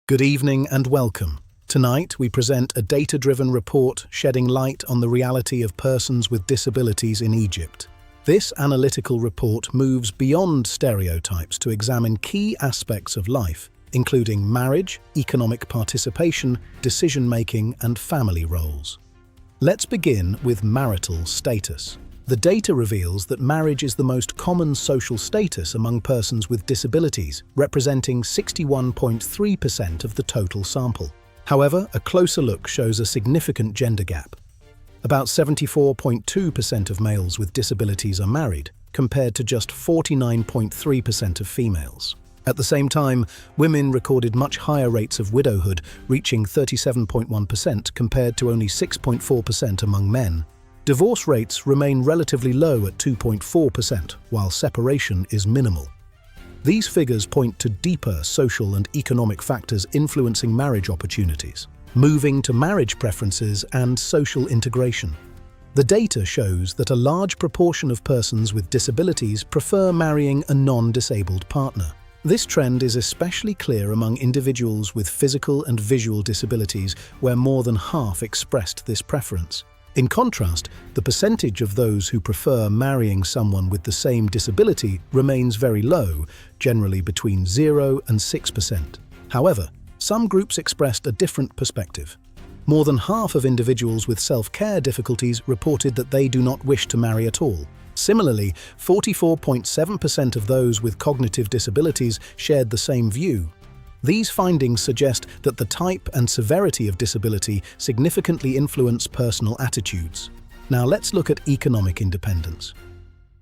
Good evening and welcome. Tonight we present a data-driven report shedding light on the reality of persons with disabilities in Egypt. This analytical report moves beyond stereotypes to examine key aspects of life, including marriage, economic participation, decision-making, and family roles. Let's begin with marital status. The data reveals that marriage is the most common social status among persons with disabilities, representing 61.3% of the total sample. However, a closer look shows a significant gender gap. About 74.2% of males with disabilities are married, compared to just 49.3% of females. At the same time, women recorded much higher rates of widowhood, reaching 37.1% compared to only 6.4% among men. Divorce rates remain relatively low at 2.4%, while separation is minimal. These figures point to deeper social and economic factors influencing marriage opportunities. Moving to marriage preferences and social integration. The data shows that a large proportion of persons with disabilities prefer marrying a non-disabled partner. This trend is especially clear among individuals with physical and visual disabilities, where more than half expressed this preference. In contrast, the percentage of those who prefer marrying someone with the same disability remains very low, generally between 0 and 6%. However, some groups expressed a different perspective. More than half of individuals with self-care difficulties reported that they do not wish to marry at all. Similarly, 44.7% of those with cognitive disabilities shared the same view. These findings suggest that the type and severity of disability significantly influence personal attitudes. Now let's look at economic independence.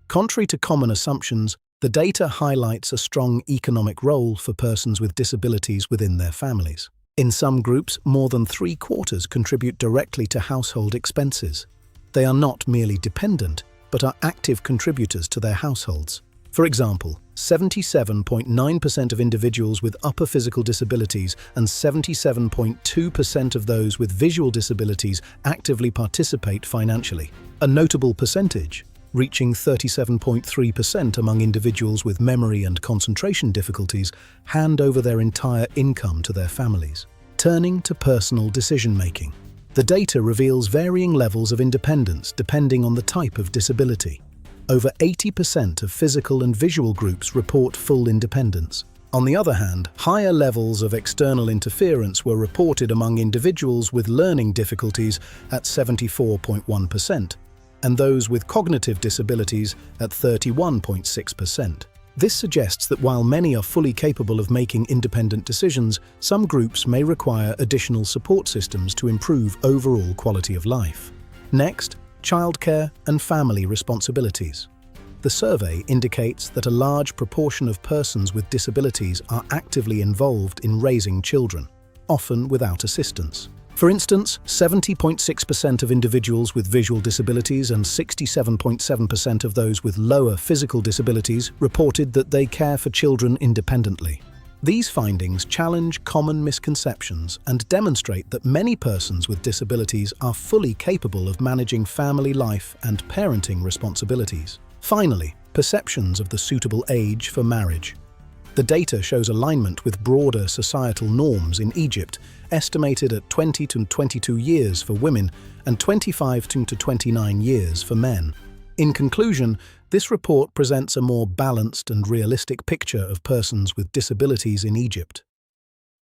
Contrary to common assumptions, the data highlights a strong economic role for persons with disabilities within their families. In some groups, more than 3/4 contribute directly to household expenses. They are not merely dependent, but are active contributors to their households. For example, 77.9% of individuals with upper physical disabilities and 77.2% of those with visual disabilities actively participate financially. A notable percentage, reaching 37.3% among individuals with memory and concentration difficulties, hand over their entire income to their families. Turning to personal decision-making. The data reveals varying levels of independence depending on the type of disability. Over 80% of physical and visual groups report full independence. On the other hand, higher levels of external interference were reported among individuals with learning difficulties at 74.1%, and those with cognitive disabilities at 31.6%. This suggests that while many are fully capable of making independent decisions, some groups may require additional support systems to improve overall quality of life. Next, childcare and family responsibilities. The survey indicates that a large proportion of persons with disabilities are actively involved in raising children, often without assistance. For instance, 70.6% of individuals with visual disabilities and 67.7% of those with lower physical disabilities reported that they care for children independently. These findings challenge common misconceptions and demonstrate that many persons with disabilities are fully capable of managing family life and parenting responsibilities. Finally, perceptions of the suitable age for marriage. The data shows alignment with broader societal norms in Egypt, estimated at 20 to 22 years for women and 25 to 29 years for men. In conclusion, this report presents a more balanced and realistic picture of persons with disabilities in Egypt,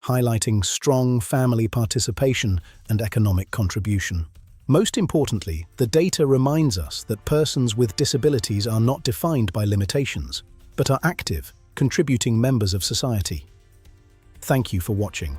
highlighting strong family participation and economic contribution. Most importantly, the data reminds us that persons with disabilities are not defined by limitations, but are active, contributing members of society. Thank you for watching.